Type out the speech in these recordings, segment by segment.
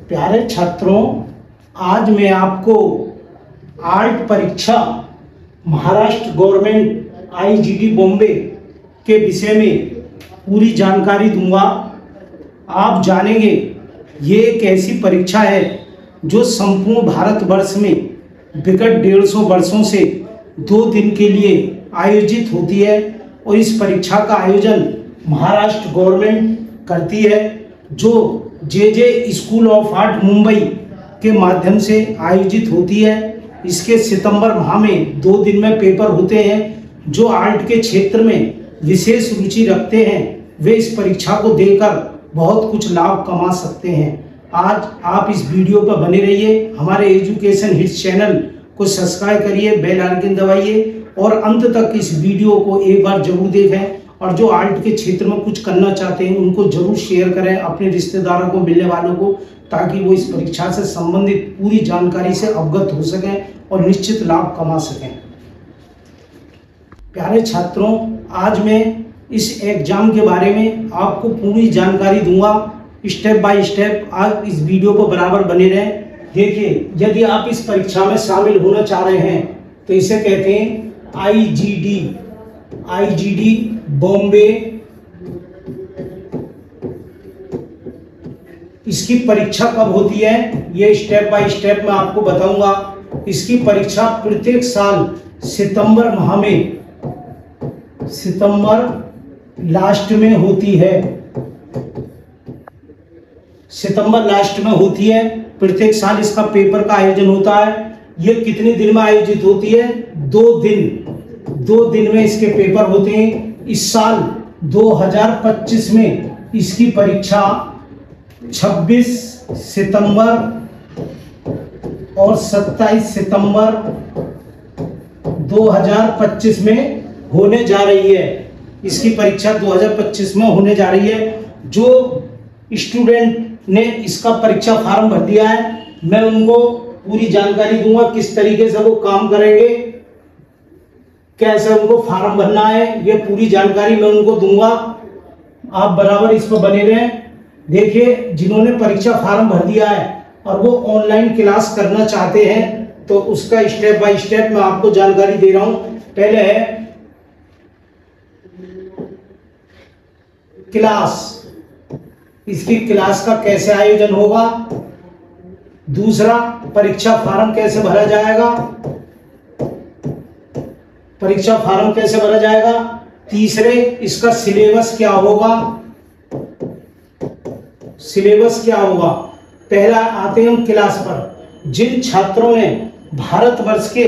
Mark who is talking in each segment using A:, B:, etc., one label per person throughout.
A: प्यारे छात्रों, आज मैं आपको आर्ट परीक्षा महाराष्ट्र गवर्नमेंट आईजीडी बॉम्बे के विषय में पूरी जानकारी दूंगा। आप जानेंगे ये एक ऐसी परीक्षा है जो संपूर्ण भारतवर्ष में विगत 150 वर्षों से 2 दिन के लिए आयोजित होती है और इस परीक्षा का आयोजन महाराष्ट्र गवर्नमेंट करती है, जो जे स्कूल ऑफ आर्ट मुंबई के माध्यम से आयोजित होती है। इसके सितंबर माह में 2 दिन में पेपर होते हैं। जो आर्ट के क्षेत्र में विशेष रुचि रखते हैं वे इस परीक्षा को देकर बहुत कुछ लाभ कमा सकते हैं। आज आप इस वीडियो पर बने रहिए, हमारे एजुकेशन हिट्स चैनल को सब्सक्राइब करिए, बेल आइकन दबाइए और अंत तक इस वीडियो को एक बार जरूर देखें। और जो आर्ट के क्षेत्र में कुछ करना चाहते हैं उनको जरूर शेयर करें अपने रिश्तेदारों को, मिलने वालों को, ताकि वो इस परीक्षा से संबंधित पूरी जानकारी से अवगत हो सकें और निश्चित लाभ कमा सकें। प्यारे छात्रों, आज मैं इस एग्जाम के बारे में आपको पूरी जानकारी दूंगा, स्टेप बाय स्टेप। आप इस वीडियो को बराबर बने रहें। देखिए, यदि आप इस परीक्षा में शामिल होना चाह रहे हैं तो इसे कहते हैं आईजीडी बॉम्बे। इसकी परीक्षा कब होती है ये स्टेप बाय स्टेप मैं आपको बताऊंगा। इसकी परीक्षा प्रत्येक साल सितंबर माह में, सितंबर लास्ट में होती है। सितंबर लास्ट में होती है। प्रत्येक साल इसका पेपर का आयोजन होता है। ये कितने दिन में आयोजित होती है? 2 दिन में इसके पेपर होते हैं। इस साल 2025 में इसकी परीक्षा 26 सितंबर और 27 सितंबर 2025 में होने जा रही है। इसकी परीक्षा 2025 में होने जा रही है। जो स्टूडेंट ने इसका परीक्षा फॉर्म भर दिया है मैं उनको पूरी जानकारी दूंगा, किस तरीके से वो काम करेंगे, कैसे उनको फॉर्म भरना है, ये पूरी जानकारी मैं उनको दूंगा। आप बराबर इस पर बने रहें। देखिए, जिन्होंने परीक्षा फॉर्म भर दिया है और वो ऑनलाइन क्लास करना चाहते हैं तो उसका स्टेप बाय स्टेप मैं आपको जानकारी दे रहा हूं। पहले है क्लास, इसकी क्लास का कैसे आयोजन होगा। दूसरा, परीक्षा फॉर्म कैसे भरा जाएगा, परीक्षा फॉर्म कैसे भरा जाएगा। तीसरे, इसका सिलेबस क्या होगा, सिलेबस क्या होगा। पहला आते हैं हम क्लास पर। जिन छात्रों ने भारतवर्ष के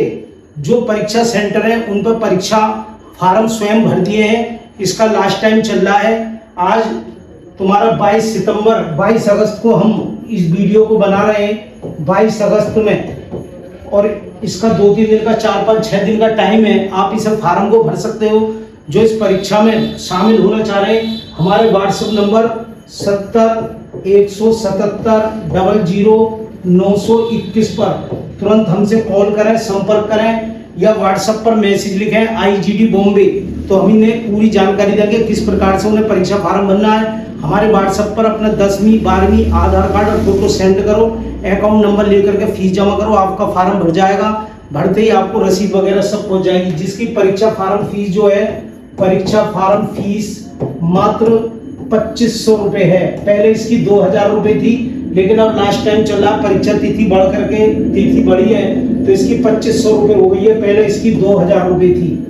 A: जो परीक्षा सेंटर हैं उन पर परीक्षा फॉर्म स्वयं भर दिए हैं, इसका लास्ट टाइम चल रहा है। आज तुम्हारा 22 अगस्त को हम इस वीडियो को बना रहे हैं, 22 अगस्त में, और इसका 2-3 दिन का, 4-5-6 दिन का टाइम है। आप इस फॉर्म को भर सकते हो। जो इस परीक्षा में शामिल होना चाह रहे हैं हमारे व्हाट्सएप नंबर 70 177 00 921 पर तुरंत हमसे कॉल करें, संपर्क करें या व्हाट्सएप पर मैसेज लिखें आईजीडी बॉम्बे, तो हम इन्हें पूरी जानकारी देंगे किस प्रकार से उन्हें परीक्षा फॉर्म भरना है। हमारे व्हाट्सएप पर अपना 10वीं 12वीं आधार कार्ड और फोटो सेंड करो, अकाउंट नंबर लेकर के फीस जमा करो, आपका फॉर्म भर जाएगा। भरते ही आपको रसीद वगैरह सब पहुंच जाएगी। जिसकी परीक्षा फॉर्म फीस जो है, परीक्षा फॉर्म फीस मात्र 2500 रुपए है। पहले इसकी 2000 रुपए थी, लेकिन अब लास्ट टाइम चल रहा, परीक्षा तिथि बढ़ करके तिथि बढ़ी है तो इसकी 2500 रुपए हो गई है। पहले इसकी 2000 रुपए थी।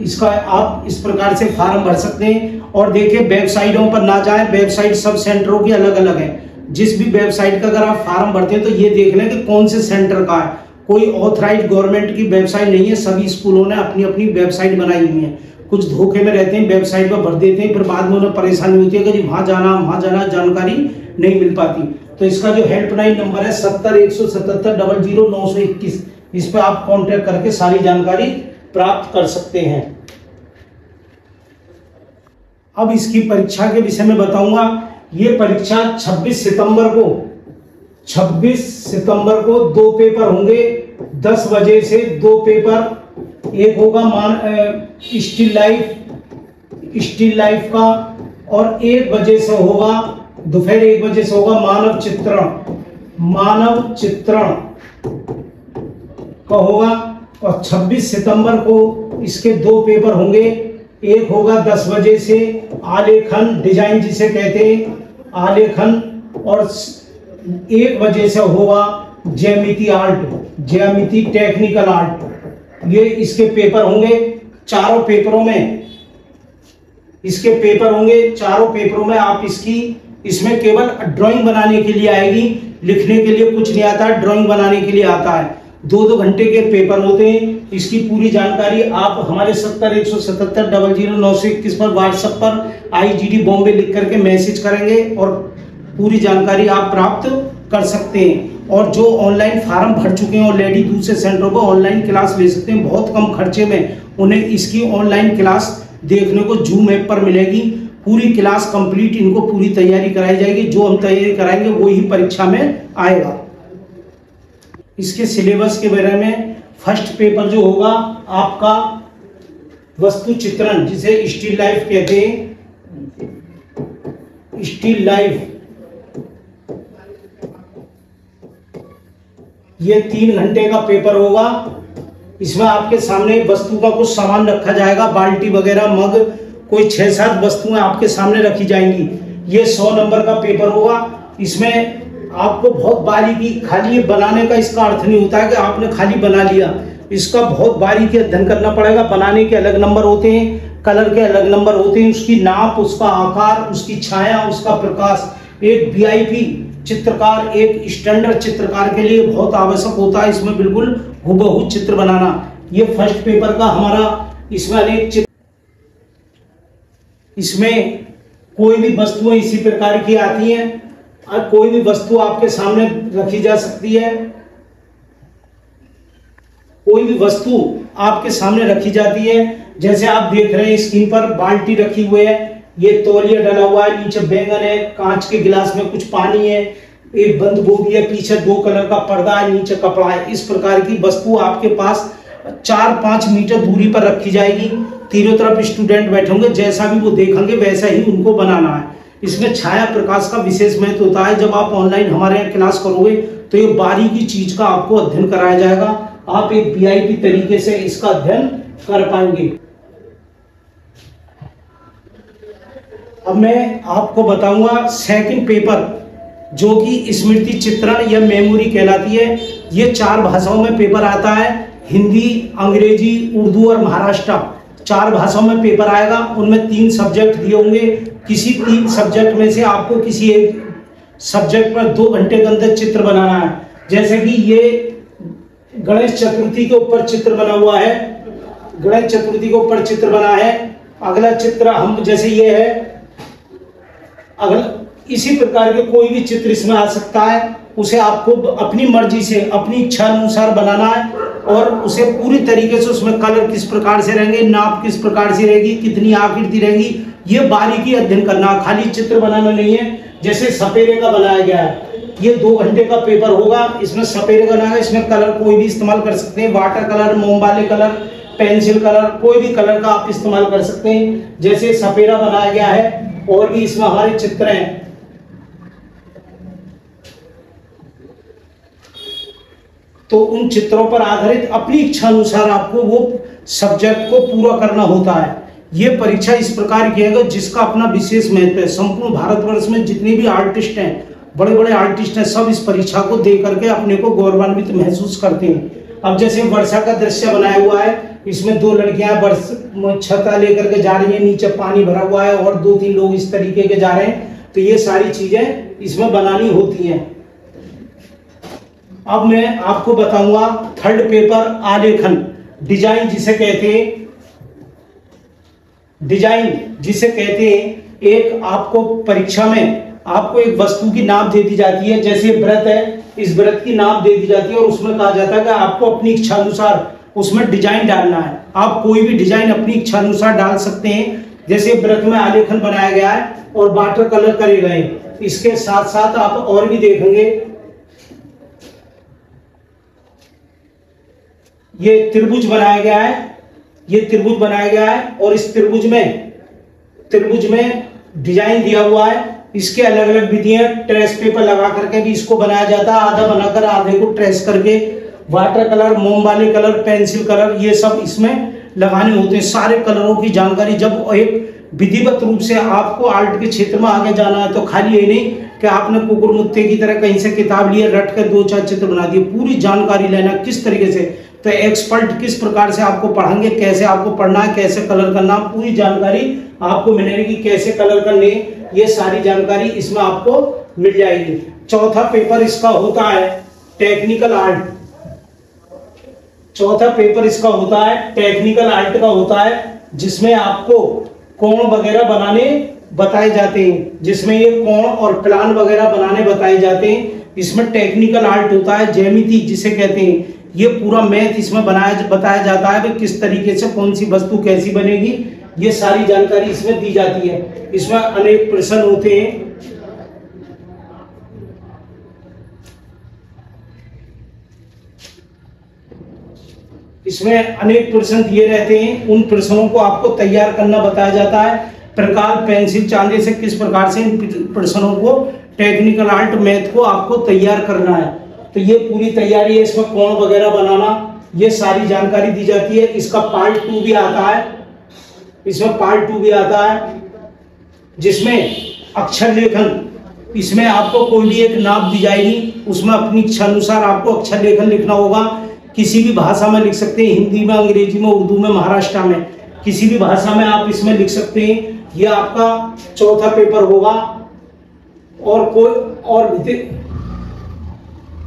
A: इसका आप इस प्रकार से फॉर्म भर सकते हैं। और देखिए, वेबसाइटों पर ना जाएं, वेबसाइट सब सेंटरों की अलग अलग है। जिस भी वेबसाइट का अगर आप फॉर्म भरते हैं तो ये देख लें कि कौन से सेंटर का है। कोई ऑथराइज्ड गवर्नमेंट की वेबसाइट नहीं है, सभी स्कूलों ने अपनी अपनी वेबसाइट बनाई हुई है। कुछ धोखे में रहते हैं, वेबसाइट पर भर देते हैं, फिर बाद में उन्हें परेशानी होती है कि जी वहां जाना, जानकारी नहीं मिल पाती। तो इसका जो हेल्पलाइन नंबर है 70 177 00 921, इस पर आप कॉन्टेक्ट करके सारी जानकारी प्राप्त कर सकते हैं। अब इसकी परीक्षा के विषय में बताऊंगा। ये परीक्षा 26 सितंबर को 2 पेपर होंगे। 10 बजे से 2 पेपर, एक होगा स्टिल लाइफ का और 1 बजे से होगा दोपहर 1 बजे से होगा मानव चित्रण का होगा। और 26 सितंबर को इसके 2 पेपर होंगे। एक होगा 10 बजे से आलेखन डिजाइन जिसे कहते हैं आलेखन, और 1 बजे से होगा ज्यामिति टेक्निकल आर्ट। ये इसके पेपर होंगे। चारों पेपरों में आप इसमें केवल ड्राइंग बनाने के लिए आएगी, लिखने के लिए कुछ नहीं आता है, ड्राइंग बनाने के लिए आता है। 2-2 घंटे के पेपर होते हैं। इसकी पूरी जानकारी आप हमारे 70-177-00-921 पर व्हाट्सएप पर IGD बॉम्बे लिख करके मैसेज करेंगे और पूरी जानकारी आप प्राप्त कर सकते हैं। और जो ऑनलाइन फार्म भर चुके हैं ऑलरेडी दूसरे सेंटरों पर ऑनलाइन क्लास ले सकते हैं बहुत कम खर्चे में। उन्हें इसकी ऑनलाइन क्लास देखने को जूम ऐप पर मिलेगी। पूरी क्लास कंप्लीट, इनको पूरी तैयारी कराई जाएगी। जो हम तैयारी कराएंगे वही परीक्षा में आएगा। इसके सिलेबस के बारे में फर्स्ट पेपर जो होगा आपका वस्तु चित्रण जिसे स्टिल लाइफ कहते हैं, स्टिल लाइफ, ये 3 घंटे का पेपर होगा। इसमें आपके सामने वस्तु का कुछ सामान रखा जाएगा, बाल्टी वगैरह, मग, कोई 6-7 वस्तुएं आपके सामने रखी जाएंगी। ये 100 नंबर का पेपर होगा। इसमें आपको बहुत बारीकी, खाली ये बनाने का इसका अर्थ नहीं होता है कि आपने खाली बना लिया, इसका बहुत बारीकी अध्ययन करना पड़ेगा। बनाने के अलग नंबर होते हैं, कलर के अलग नंबर होते हैं, उसकी नाप, उसका आकार, उसकी छाया, उसका प्रकाश। एक VIP चित्रकार, एक स्टैंडर्ड चित्रकार के लिए बहुत आवश्यक होता है इसमें बिल्कुल हुबहू चित्र बनाना। ये फर्स्ट पेपर का हमारा, इसमें अनेक चित्र, इसमें कोई भी वस्तुएं इसी प्रकार की आती हैं। कोई भी वस्तु आपके सामने रखी जा सकती है, कोई भी वस्तु आपके सामने रखी जाती है। जैसे आप देख रहे हैं स्क्रीन पर बाल्टी रखी हुई है, ये तौलिया डला हुआ है, नीचे बैंगन है, कांच के गिलास में कुछ पानी है, एक बंद गोभी है, पीछे 2 कलर का पर्दा है, नीचे कपड़ा है। इस प्रकार की वस्तु आपके पास 4-5 मीटर दूरी पर रखी जाएगी। तीनों तरफ स्टूडेंट बैठे होंगे, जैसा भी वो देखेंगे वैसा ही उनको बनाना है। इसमें छाया प्रकाश का विशेष महत्व होता है। जब आप ऑनलाइन हमारे यहाँ क्लास करोगे तो ये बारीकी चीज का आपको अध्ययन कराया जाएगा। आप एक VIP तरीके से इसका अध्ययन कर पाएंगे। अब मैं आपको बताऊंगा सेकंड पेपर, जो कि स्मृति चित्रण या मेमोरी कहलाती है। ये 4 भाषाओं में पेपर आता है, हिंदी, अंग्रेजी, उर्दू और महाराष्ट्र। 4 भाषाओं में पेपर आएगा। उनमें 3 सब्जेक्ट दिए होंगे। किसी 3 सब्जेक्ट में से आपको किसी एक सब्जेक्ट पर 2 घंटे के अंदर चित्र बनाना है। जैसे कि ये गणेश चतुर्थी के ऊपर चित्र बना हुआ है, गणेश चतुर्थी के ऊपर चित्र बना है। अगला चित्र हम, जैसे ये है, अगला इसी प्रकार के कोई भी चित्र इसमें आ सकता है। उसे आपको अपनी मर्जी से, अपनी इच्छा अनुसार बनाना है और उसे पूरी तरीके से, उसमें कलर किस प्रकार से रहेंगे, नाप किस प्रकार से रहेगी, कितनी आकृति रहेगी, ये बारीकी अध्ययन करना। खाली चित्र बनाना नहीं है। जैसे सपेरे का बनाया गया है, ये 2 घंटे का पेपर होगा। इसमें सपेरे का बनाया, इसमें कलर कोई भी इस्तेमाल कर सकते हैं, वाटर कलर, मोम वाले कलर, पेंसिल कलर, कोई भी कलर का आप इस्तेमाल कर सकते हैं। जैसे सपेरा बनाया गया है, और भी इसमें हमारे चित्र हैं। तो उन चित्रों पर आधारित अपनी इच्छा अनुसार आपको वो सब्जेक्ट को पूरा करना होता है। ये परीक्षा इस प्रकार की है जिसका अपना विशेष महत्व है। संपूर्ण भारतवर्ष में जितने भी आर्टिस्ट हैं, बड़े बड़े आर्टिस्ट हैं, सब इस परीक्षा को दे करके अपने को गौरवान्वित महसूस करते हैं। अब जैसे वर्षा का दृश्य बनाया हुआ है, इसमें 2 लड़कियां छता लेकर के जा रही हैं, नीचे पानी भरा हुआ है और 2-3 लोग इस तरीके के जा रहे हैं। तो ये सारी चीजें इसमें बनानी होती हैं। अब मैं आपको बताऊंगा थर्ड पेपर, आलेखन, डिजाइन जिसे कहते हैं, डिजाइन जिसे कहते हैं। एक आपको परीक्षा में आपको एक वस्तु की नाप दे दी जाती है। जैसे व्रत है, इस व्रत की नाप दे दी जाती है और उसमें कहा जाता है कि आपको अपनी इच्छा अनुसार उसमें डिजाइन डालना है। आप कोई भी डिजाइन अपनी इच्छा अनुसार डाल सकते हैं। जैसे व्रत में आलेखन बनाया गया है और वाटर कलर करे गए। इसके साथ साथ आप और भी देखेंगे, ये त्रिभुज बनाया गया है, ये त्रिभुज बनाया गया है और इस त्रिभुज में डिजाइन दिया हुआ है इसके अलग अलग विधियां, ट्रेस पेपर लगा करके भी इसको बनाया जाता है, आधा बनाकर आधे को ट्रेस करके, वाटर कलर, मोम वाले कलर, पेंसिल कलर, ये सब इसमें लगाने होते हैं। सारे कलरों की जानकारी, जब एक विधिवत रूप से आपको आर्ट के क्षेत्र में आगे जाना है तो खाली ये नहीं कि आपने कुकुर मुत्ते की तरह कहीं से किताब लिए, रट कर 2-4 चित्र बना दिए। पूरी जानकारी लेना किस तरीके से, तो एक्सपर्ट किस प्रकार से आपको पढ़ाएंगे, कैसे आपको पढ़ना है, कैसे कलर करना, पूरी जानकारी आपको मिलेगी। कैसे कलर करने, ये सारी जानकारी इसमें आपको मिल जाएगी। चौथा पेपर इसका होता है टेक्निकल आर्ट। चौथा पेपर इसका होता है टेक्निकल आर्ट का होता है, जिसमें आपको कोण वगैरह बनाने बताए जाते हैं, जिसमें ये कोण और प्लान वगैरह बनाने बताए जाते हैं। इसमें टेक्निकल आर्ट होता है, ज्यामिति जिसे कहते हैं, ये पूरा मैथ इसमें बताया जाता है कि किस तरीके से कौन सी वस्तु कैसी बनेगी, ये सारी जानकारी इसमें दी जाती है। इसमें अनेक प्रश्न होते हैं। इसमें अनेक प्रश्न दिए रहते हैं, उन प्रश्नों को आपको तैयार करना बताया जाता है। प्रकार, पेंसिल, चांदी से किस प्रकार से इन प्रश्नों को, टेक्निकल आर्ट मैथ को आपको तैयार करना है। तो ये पूरी तैयारी है। इसमें कोण वगैरह बनाना, ये सारी जानकारी दी जाती है। इसका पार्ट 2 भी आता है, इसमें पार्ट 2 भी आता है, जिसमें अक्षर लेखन, इसमें आपको कोई भी एक नाप दी जाएगी, उसमें अपनी इच्छा अनुसार आपको अक्षर लेखन लिखना होगा। किसी भी भाषा में लिख सकते हैं, हिंदी में, अंग्रेजी में, उर्दू में, महाराष्ट्र में, किसी भी भाषा में आप इसमें लिख सकते हैं। यह आपका चौथा पेपर होगा। और कोई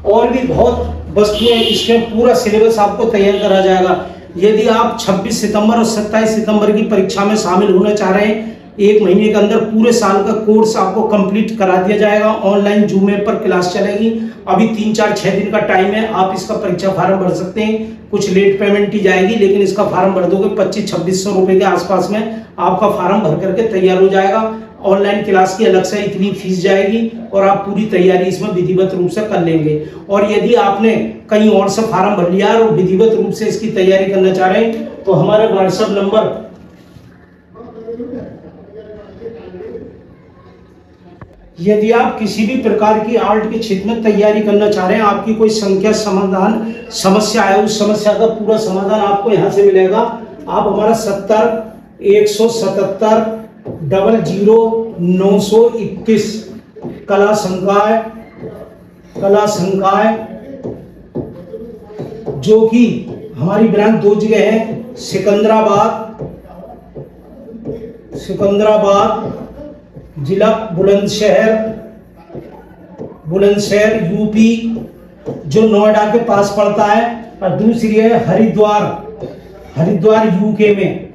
A: और भी बहुत वस्तुएं, इसमें पूरा सिलेबस आपको तैयार करा जाएगा। यदि आप 26 सितंबर और 27 सितंबर की परीक्षा में शामिल होना चाह रहे हैं, 1 महीने के अंदर पूरे साल का कोर्स आपको कंप्लीट करा दिया जाएगा। ऑनलाइन जूम ऐप पर क्लास चलेगी। अभी 3-4-6 दिन का टाइम है, आप इसका परीक्षा फार्म भर सकते हैं। कुछ लेट पेमेंट की जाएगी, लेकिन इसका फार्म भर दोगे 2500-2600 रुपए के आसपास में आपका फार्म भर करके तैयार हो जाएगा। ऑनलाइन क्लास की अलग से इतनी फीस जाएगी और आप पूरी तैयारी इसमें विधिवत रूप से कर लेंगे। और यदि आपने कहीं और से फार्म भर लिया और विधिवत रूप से इसकी तैयारी करना चाह रहे हैं तो हमारे व्हाट्सएप नंबर, यदि आप किसी भी प्रकार की आर्ट के क्षेत्र में तैयारी करना चाह रहे हैं, आपकी कोई समस्या है, उस समस्या का पूरा समाधान आपको यहाँ से मिलेगा। आप हमारा 70-177-00-921 कला संकाय, जो कि हमारी ब्रांच 2 जगह है, सिकंदराबाद जिला बुलंदशहर यूपी, जो नोएडा के पास पड़ता है, और दूसरी है हरिद्वार यूके में।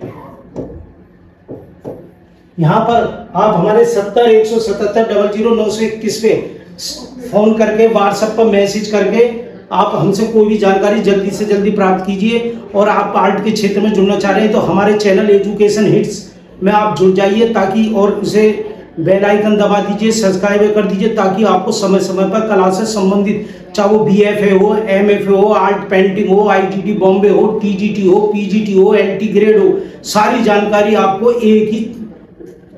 A: यहाँ पर आप हमारे 70-177-00-921 पे फोन करके, व्हाट्सएप पर मैसेज करके आप हमसे कोई भी जानकारी जल्दी से जल्दी प्राप्त कीजिए। और आप आर्ट के क्षेत्र में जुड़ना चाह रहे हैं तो हमारे चैनल एजुकेशन हिट्स में आप जुड़ जाइए, ताकि और उसे बेल आइकन दबा दीजिए, सब्सक्राइब कर दीजिए, ताकि आपको समय समय पर कला से संबंधित, चाहे वो BFA हो, MFA हो, आर्ट पेंटिंग हो, IGD बॉम्बे हो, TGT हो, PGT हो, LT ग्रेड हो, सारी जानकारी आपको एक ही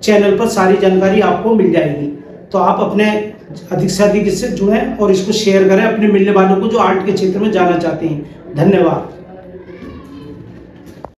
A: चैनल पर सारी जानकारी आपको मिल जाएगी। तो आप अपने अधिक से अधिक इससे जुड़ें और इसको शेयर करें अपने मिलने वालों को जो आर्ट के क्षेत्र में जाना चाहते हैं। धन्यवाद।